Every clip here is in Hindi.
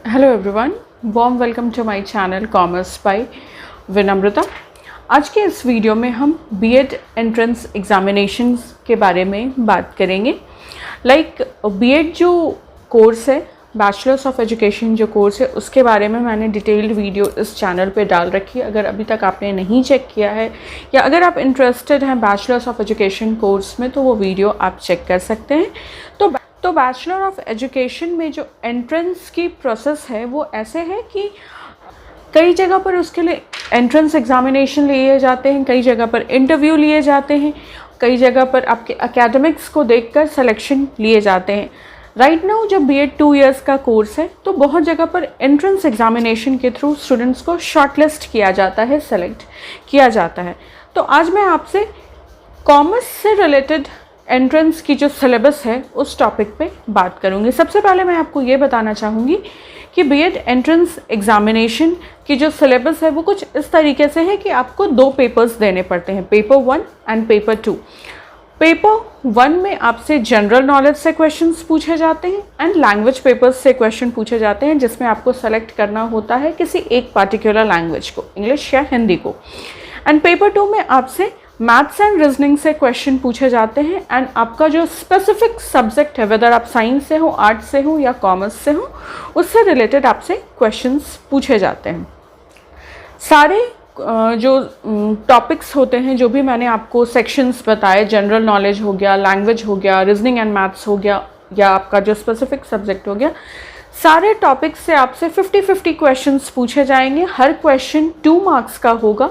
Hello everyone, warm welcome to my channel commerce by Vinamrata. आज के इस वीडियो में हम बीएड एंट्रेंस एग्जामिनेशंस के बारे में बात करेंगे। बीएड जो कोर्स है, बैचलर्स ऑफ एजुकेशन जो कोर्स है, उसके बारे में मैंने डिटेल्ड वीडियो इस चैनल पे डाल रखी है। अगर अभी तक आपने नहीं चेक किया है या अगर आप इंटरेस्टेड हैं बैचलर्स ऑफ एजुकेशन कोर्स में, तो वो वीडियो आप चेक कर सकते हैं। तो बैचलर ऑफ एजुकेशन में जो एंट्रेंस की प्रोसेस है वो ऐसे है कि कई जगह पर उसके लिए एंट्रेंस एग्जामिनेशन लिए जाते हैं, कई जगह पर इंटरव्यू लिए जाते हैं, कई जगह पर आपके एकेडमिक्स को देखकर सिलेक्शन लिए जाते हैं। राइट नाउ जब बीएड 2 इयर्स का कोर्स है तो बहुत जगह पर एंट्रेंस एग्जामिनेशन के थ्रू स्टूडेंट्स को शॉर्टलिस्ट किया जाता है, सेलेक्ट किया जाता है। तो आज मैं आपसे कॉमर्स से रिलेटेड एंट्रेंस की जो सिलेबस है उस टॉपिक पे बात करूँगी। सबसे पहले मैं आपको ये बताना चाहूँगी कि बीएड एंट्रेंस एग्जामिनेशन की जो सिलेबस है वो कुछ इस तरीके से है कि आपको 2 पेपर्स देने पड़ते हैं, पेपर 1 एंड पेपर 2। पेपर 1 में आपसे जनरल नॉलेज से क्वेश्चंस पूछे जाते हैं एंड लैंग्वेज पेपर्स से क्वेश्चन पूछे जाते हैं, जिसमें आपको सेलेक्ट करना होता है किसी एक पार्टिकुलर लैंग्वेज को, इंग्लिश या हिंदी को। एंड पेपर 2 में आपसे मैथ्स एंड रीजनिंग से क्वेश्चन पूछे जाते हैं एंड आपका जो स्पेसिफिक सब्जेक्ट है, वेदर आप साइंस से हो, आर्ट्स से हो या कॉमर्स से हो, उससे रिलेटेड आपसे क्वेश्चंस पूछे जाते हैं। सारे जो टॉपिक्स होते हैं, जो भी मैंने आपको सेक्शंस बताए, जनरल नॉलेज हो गया, लैंग्वेज हो गया, रीजनिंग एंड मैथ्स हो गया या आपका जो स्पेसिफिक सब्जेक्ट हो गया, सारे टॉपिक्स से आपसे 50-50 क्वेश्चंस पूछे जाएंगे। हर क्वेश्चन 2 मार्क्स का होगा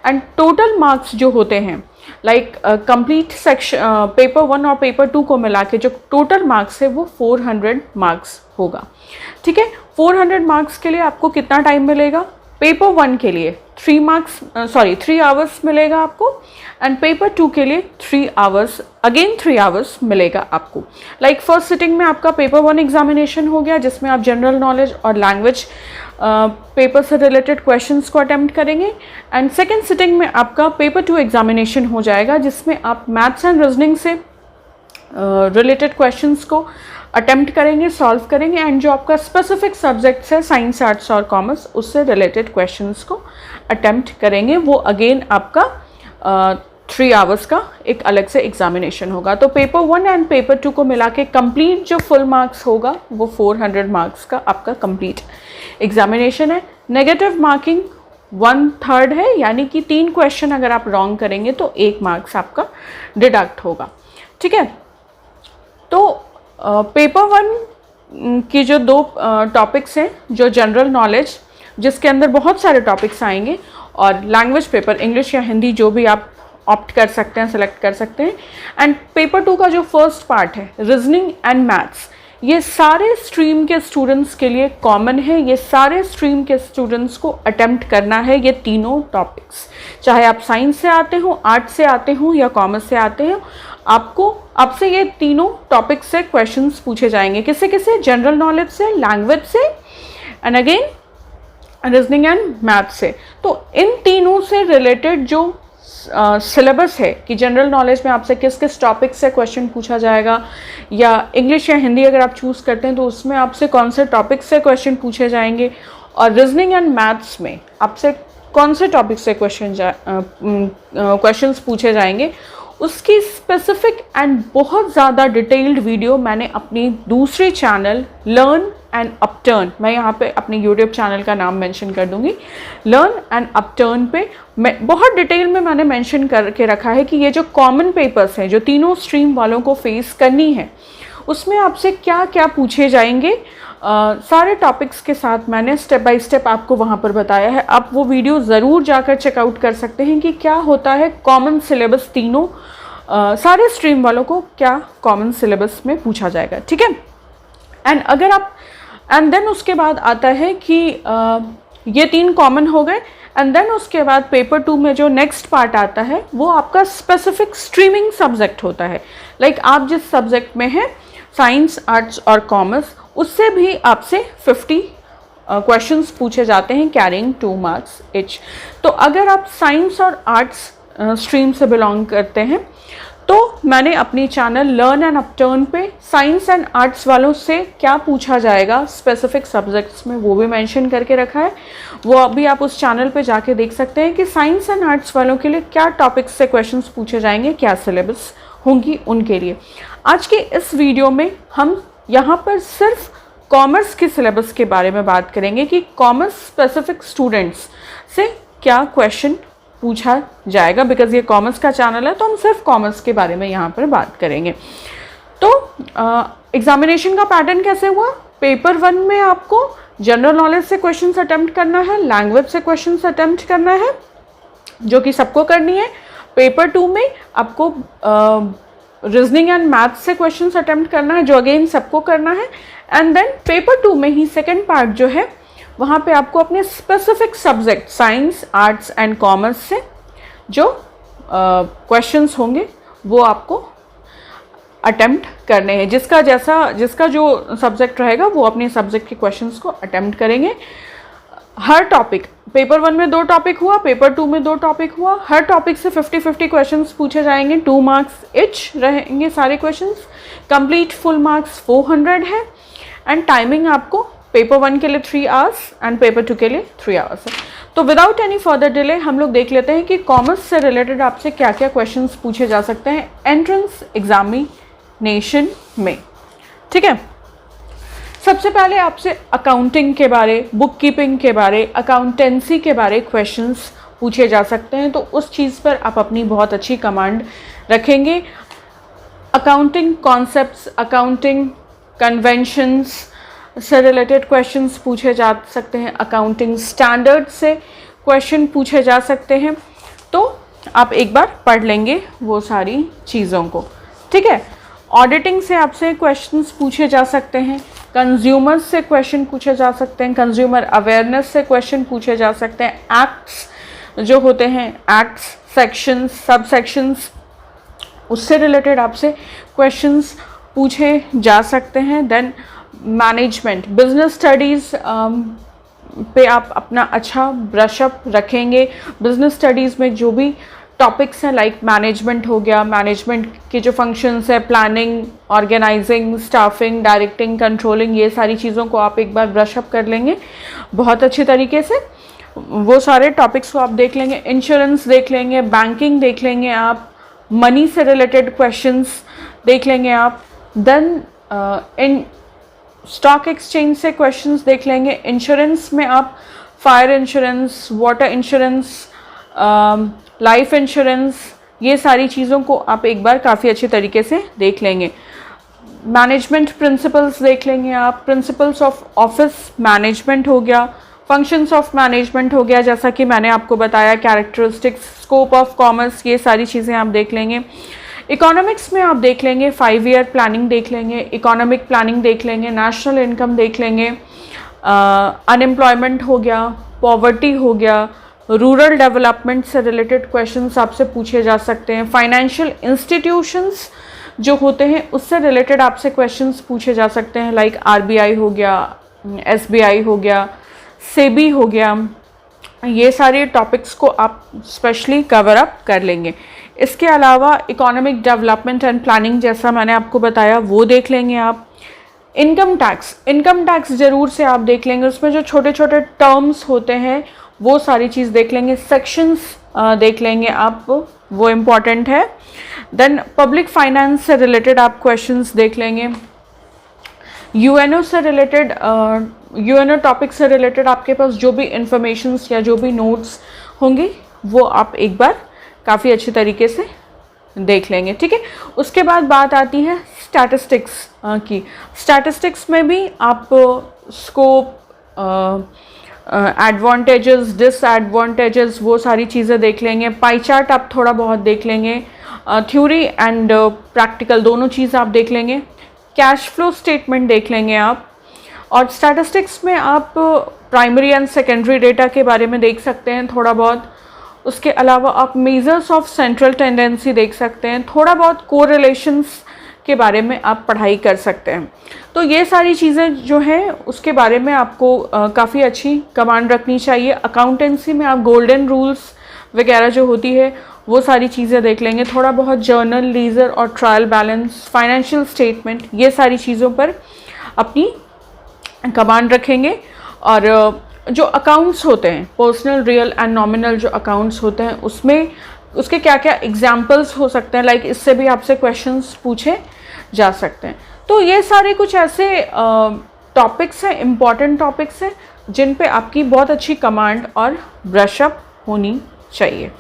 एंड टोटल मार्क्स जो होते हैं कंप्लीट सेक्शन पेपर 1 और पेपर 2 को मिला के जो टोटल मार्क्स है वो 400 मार्क्स होगा। ठीक है, 400 मार्क्स के लिए आपको कितना टाइम मिलेगा? पेपर 1 के लिए 3 आवर्स मिलेगा आपको एंड पेपर 2 के लिए 3 आवर्स मिलेगा आपको। फर्स्ट सिटिंग में आपका पेपर 1 एग्जामिनेशन हो गया, जिसमें आप जनरल नॉलेज और लैंग्वेज पेपर से रिलेटेड क्वेश्चंस को अटेम्प्ट करेंगे एंड सेकेंड सिटिंग में आपका पेपर 2 एग्जामिनेशन हो जाएगा, जिसमें आप मैथ्स एंड रीजनिंग से रिलेटेड क्वेश्चंस को अटेम्प्ट करेंगे, सॉल्व करेंगे एंड जो आपका स्पेसिफिक सब्जेक्ट्स है, साइंस, आर्ट्स और कॉमर्स, उससे रिलेटेड क्वेश्चंस को अटेम्प्ट करेंगे। वो अगेन आपका 3 आवर्स का एक अलग से एग्जामिनेशन होगा। तो पेपर 1 एंड पेपर 2 को मिला के कंप्लीट जो फुल मार्क्स होगा वो 400 मार्क्स का आपका कंप्लीट एग्जामिनेशन है। नेगेटिव मार्किंग 1/3 है, यानी कि 3 क्वेश्चन अगर आप रॉन्ग करेंगे तो 1 मार्क्स आपका डिडक्ट होगा। ठीक है, तो पेपर 1 की जो 2 टॉपिक्स हैं, जो जनरल नॉलेज जिसके अंदर बहुत सारे टॉपिक्स आएंगे, और लैंग्वेज पेपर इंग्लिश या हिंदी जो भी आप ऑप्ट कर सकते हैं, सेलेक्ट कर सकते हैं। एंड पेपर 2 का जो फर्स्ट पार्ट है, रीजनिंग एंड मैथ्स, ये सारे स्ट्रीम के स्टूडेंट्स के लिए कॉमन है। ये सारे स्ट्रीम के स्टूडेंट्स को अटेम्प्ट करना है ये तीनों टॉपिक्स, चाहे आप साइंस से आते हो, आर्ट्स से आते हो या कॉमर्स से आते हो, आपसे ये तीनों टॉपिक से क्वेश्चंस पूछे जाएंगे। किसे? जनरल नॉलेज से, लैंग्वेज से and again reasoning and math से। तो इन तीनों से रिलेटेड जो सिलेबस है कि जनरल नॉलेज में आपसे किस किस टॉपिक से क्वेश्चन पूछा जाएगा, या इंग्लिश या हिंदी अगर आप चूज़ करते हैं तो उसमें आपसे कौन से टॉपिक से क्वेश्चन पूछे जाएंगे, और रीजनिंग एंड मैथ्स में आपसे कौन से टॉपिक से क्वेश्चंस पूछे जाएंगे, उसकी स्पेसिफिक एंड बहुत ज़्यादा डिटेल्ड वीडियो मैंने अपनी दूसरी चैनल लर्न एंड अपटर्न, मैं यहाँ पे अपने यूट्यूब चैनल का नाम मेंशन कर दूँगी, लर्न एंड अपटर्न पे मैं बहुत डिटेल में मैंने मेंशन करके रखा है कि ये जो कॉमन पेपर्स हैं जो तीनों स्ट्रीम वालों को फेस करनी है, उसमें आपसे क्या क्या पूछे जाएंगे, सारे टॉपिक्स के साथ मैंने स्टेप बाय स्टेप आपको वहाँ पर बताया है। आप वो वीडियो ज़रूर जाकर चेकआउट कर सकते हैं कि क्या होता है कॉमन सिलेबस, तीनों सारे स्ट्रीम वालों को क्या कॉमन सिलेबस में पूछा जाएगा। ठीक है, एंड देन उसके बाद आता है कि ये 3 कॉमन हो गए एंड देन उसके बाद पेपर 2 में जो नेक्स्ट पार्ट आता है वो आपका स्पेसिफिक स्ट्रीमिंग सब्जेक्ट होता है। आप जिस सब्जेक्ट में हैं, साइंस, आर्ट्स और कॉमर्स, उससे भी आपसे 50 क्वेश्चंस पूछे जाते हैं, कैरिंग 2 मार्क्स इच। तो अगर आप साइंस और आर्ट्स स्ट्रीम से बिलोंग करते हैं तो मैंने अपनी चैनल लर्न एंड अपटर्न पे साइंस एंड आर्ट्स वालों से क्या पूछा जाएगा स्पेसिफिक सब्जेक्ट्स में वो भी मेंशन करके रखा है। वो अभी आप उस चैनल पे जाके देख सकते हैं कि साइंस एंड आर्ट्स वालों के लिए क्या टॉपिक्स से क्वेश्चंस पूछे जाएंगे, क्या सिलेबस होंगी उनके लिए। आज के इस वीडियो में हम यहाँ पर सिर्फ कॉमर्स के सिलेबस के बारे में बात करेंगे कि कॉमर्स स्पेसिफिक स्टूडेंट्स से क्या क्वेश्चन पूछा जाएगा। बिकॉज ये कॉमर्स का चैनल है तो हम सिर्फ कॉमर्स के बारे में यहाँ पर बात करेंगे। तो एग्जामिनेशन का पैटर्न कैसे हुआ? पेपर 1 में आपको जनरल नॉलेज से क्वेश्चंस अटेम्प्ट करना है, लैंग्वेज से क्वेश्चंस अटेम्प्ट करना है जो कि सबको करनी है। पेपर 2 में आपको रीजनिंग एंड मैथ्स से क्वेश्चंस अटेम्प्ट करना है जो अगेन सबको करना है। एंड देन पेपर 2 में ही सेकेंड पार्ट जो है वहाँ पे आपको अपने specific subject science, arts and commerce से जो क्वेश्चंस होंगे वो आपको अटेम्प्ट करने हैं। जिसका जो सब्जेक्ट रहेगा वो अपने सब्जेक्ट के क्वेश्चंस को अटेम्प्ट करेंगे। हर टॉपिक, पेपर 1 में 2 टॉपिक हुआ, पेपर 2 में 2 टॉपिक हुआ, हर टॉपिक से 50-50 क्वेश्चंस पूछे जाएंगे। 2 मार्क्स इच रहेंगे सारे क्वेश्चंस। कंप्लीट फुल मार्क्स 400 है। एंड टाइमिंग आपको पेपर 1 के लिए 3 आवर्स एंड पेपर 2 के लिए 3 आवर्स है। तो विदाउट एनी फर्दर डिले हम लोग देख लेते हैं कि कॉमर्स से रिलेटेड आपसे क्या क्या क्वेश्चंस पूछे जा सकते हैं एंट्रेंस एग्जामिनेशन में। ठीक है, सबसे पहले आपसे अकाउंटिंग के बारे, बुक कीपिंग के बारे, अकाउंटेंसी के बारे क्वेश्चंस पूछे जा सकते हैं। तो उस चीज़ पर आप अपनी बहुत अच्छी कमांड रखेंगे। अकाउंटिंग कॉन्सेप्ट्स, अकाउंटिंग कन्वेंशंस से रिलेटेड क्वेश्चंस पूछे जा सकते हैं। अकाउंटिंग स्टैंडर्ड से क्वेश्चन पूछे जा सकते हैं। तो आप एक बार पढ़ लेंगे वो सारी चीज़ों को। ठीक है, ऑडिटिंग से आपसे क्वेश्चंस पूछे जा सकते हैं। कंज्यूमर्स से क्वेश्चन पूछे जा सकते हैं। कंज्यूमर अवेयरनेस से क्वेश्चन पूछे जा सकते हैं। एक्ट्स जो होते हैं, एक्ट्स, सेक्शंस, सब सेक्शंस, उससे रिलेटेड आपसे क्वेश्चंस पूछे जा सकते हैं। देन मैनेजमेंट, बिजनेस स्टडीज़ पे आप अपना अच्छा ब्रशअप रखेंगे। बिजनेस स्टडीज़ में जो भी टॉपिक्स हैं लाइक मैनेजमेंट हो गया, मैनेजमेंट के जो फंक्शंस है, planning, organizing, staffing, directing, controlling, ये सारी चीज़ों को आप एक बार ब्रशअप कर लेंगे बहुत अच्छे तरीके से। वो सारे टॉपिक्स को आप देख लेंगे। इंश्योरेंस देख लेंगे, बैंकिंग देख लेंगे आप, मनी से रिलेटेड क्वेश्चंस देख लेंगे आप। देन इन स्टॉक एक्सचेंज से क्वेश्चंस देख लेंगे। इंश्योरेंस में आप fire insurance, water insurance, life insurance, ये सारी चीज़ों को आप एक बार काफ़ी अच्छे तरीके से देख लेंगे। मैनेजमेंट प्रिंसिपल्स देख लेंगे आप। प्रिंसिपल्स ऑफ ऑफिस मैनेजमेंट हो गया, फंक्शंस ऑफ मैनेजमेंट हो गया, जैसा कि मैंने आपको बताया, कैरेक्टरिस्टिक्स, स्कोप ऑफ कॉमर्स, ये सारी चीज़ें आप देख लेंगे। इकोनॉमिक्स में आप देख लेंगे 5 ईयर प्लानिंग देख लेंगे, इकोनॉमिक प्लानिंग देख लेंगे, नेशनल इनकम देख लेंगे, अनएम्प्लॉयमेंट हो गया, पॉवर्टी हो गया, रूरल डेवलपमेंट से रिलेटेड क्वेश्चंस आपसे पूछे जा सकते हैं। फाइनेंशियल इंस्टीट्यूशंस जो होते हैं उससे रिलेटेड आपसे क्वेश्चंस पूछे जा सकते हैं लाइक आरबीआई हो गया, एसबीआई हो गया, सेबी हो गया। ये सारे टॉपिक्स को आप स्पेशली कवर अप कर लेंगे। इसके अलावा इकोनॉमिक डेवलपमेंट एंड प्लानिंग जैसा मैंने आपको बताया वो देख लेंगे आप। इनकम टैक्स ज़रूर से आप देख लेंगे, उसमें जो छोटे छोटे टर्म्स होते हैं वो सारी चीज़ देख लेंगे। सेक्शंस देख लेंगे आप, वो इम्पॉर्टेंट है। देन पब्लिक फाइनेंस से रिलेटेड आप क्वेश्चंस देख लेंगे। यूएनओ से रिलेटेड, यूएनओ टॉपिक से रिलेटेड आपके पास जो भी इंफॉर्मेशंस या जो भी नोट्स होंगे वो आप एक बार काफ़ी अच्छे तरीके से देख लेंगे। ठीक है, उसके बाद बात आती है स्टैटिस्टिक्स की। स्टैटिस्टिक्स में भी आप स्कोप, एडवांटेजेस, डिसएडवांटेजेस, वो सारी चीज़ें देख लेंगे। पाई चार्ट आप थोड़ा बहुत देख लेंगे। थ्योरी एंड प्रैक्टिकल दोनों चीज़ आप देख लेंगे। कैश फ्लो स्टेटमेंट देख लेंगे आप। और स्टैटिस्टिक्स में आप प्राइमरी एंड सेकेंडरी डेटा के बारे में देख सकते हैं थोड़ा बहुत। उसके अलावा आप मेजर्स ऑफ सेंट्रल टेंडेंसी देख सकते हैं। थोड़ा बहुत कोरिलेशंस के बारे में आप पढ़ाई कर सकते हैं। तो ये सारी चीज़ें जो हैं उसके बारे में आपको काफ़ी अच्छी कमांड रखनी चाहिए। अकाउंटेंसी में आप गोल्डन रूल्स वगैरह जो होती है वो सारी चीज़ें देख लेंगे। थोड़ा बहुत जर्नल, लीजर और ट्रायल बैलेंस, फाइनेंशियल स्टेटमेंट, ये सारी चीज़ों पर अपनी कमांड रखेंगे। और जो अकाउंट्स होते हैं, पर्सनल, रियल एंड नॉमिनल जो अकाउंट्स होते हैं, उसमें उसके क्या क्या एग्जाम्पल्स हो सकते हैं, लाइक इससे भी आपसे क्वेश्चंस पूछे जा सकते हैं। तो ये सारे कुछ ऐसे टॉपिक्स हैं, इम्पॉर्टेंट टॉपिक्स हैं, जिन पे आपकी बहुत अच्छी कमांड और ब्रशअप होनी चाहिए।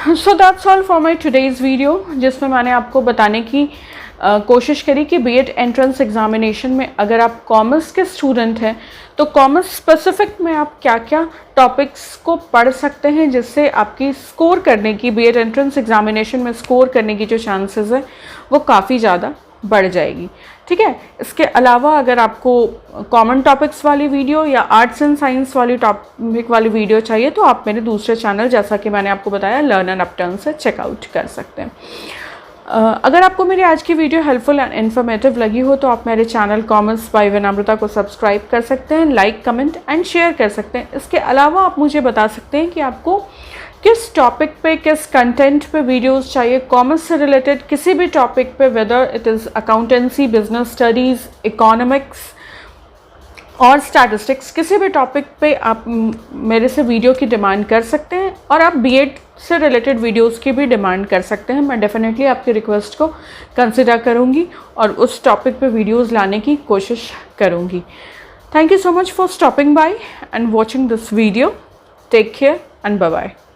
So that's all for my today's video, जिसमें मैंने आपको बताने की कोशिश करी कि बीएड एंट्रेंस एग्जामिनेशन में अगर आप कॉमर्स के स्टूडेंट हैं तो कॉमर्स स्पेसिफिक में आप क्या क्या टॉपिक्स को पढ़ सकते हैं, जिससे आपकी स्कोर करने की, बीएड एंट्रेंस एग्जामिनेशन में स्कोर करने की जो चांसेस है वो काफ़ी ज़्यादा बढ़ जाएगी। ठीक है, इसके अलावा अगर आपको कॉमन टॉपिक्स वाली वीडियो या आर्ट्स एंड साइंस वाली टॉपिक वाली वीडियो चाहिए तो आप मेरे दूसरे चैनल, जैसा कि मैंने आपको बताया, लर्न एंड अपटर्न से चेकआउट कर सकते हैं। अगर आपको मेरी आज की वीडियो हेल्पफुल एंड इन्फॉर्मेटिव लगी हो तो आप मेरे चैनल कॉमर्स बाय विनम्रता को सब्सक्राइब कर सकते हैं, लाइक, कमेंट एंड शेयर कर सकते हैं। इसके अलावा आप मुझे बता सकते हैं कि आपको किस टॉपिक पे, किस कंटेंट पे वीडियोस चाहिए, कॉमर्स से रिलेटेड किसी भी टॉपिक पे, whether it is accountancy, business studies, economics और स्टैटिस्टिक्स, किसी भी टॉपिक पे आप मेरे से वीडियो की डिमांड कर सकते हैं। और आप बीएड से रिलेटेड वीडियोस की भी डिमांड कर सकते हैं। मैं डेफिनेटली आपकी रिक्वेस्ट को कंसिडर करूँगी और उस टॉपिक पे वीडियोस लाने की कोशिश करूँगी। Thank you so much for stopping by and watching this video. Take care and bye bye.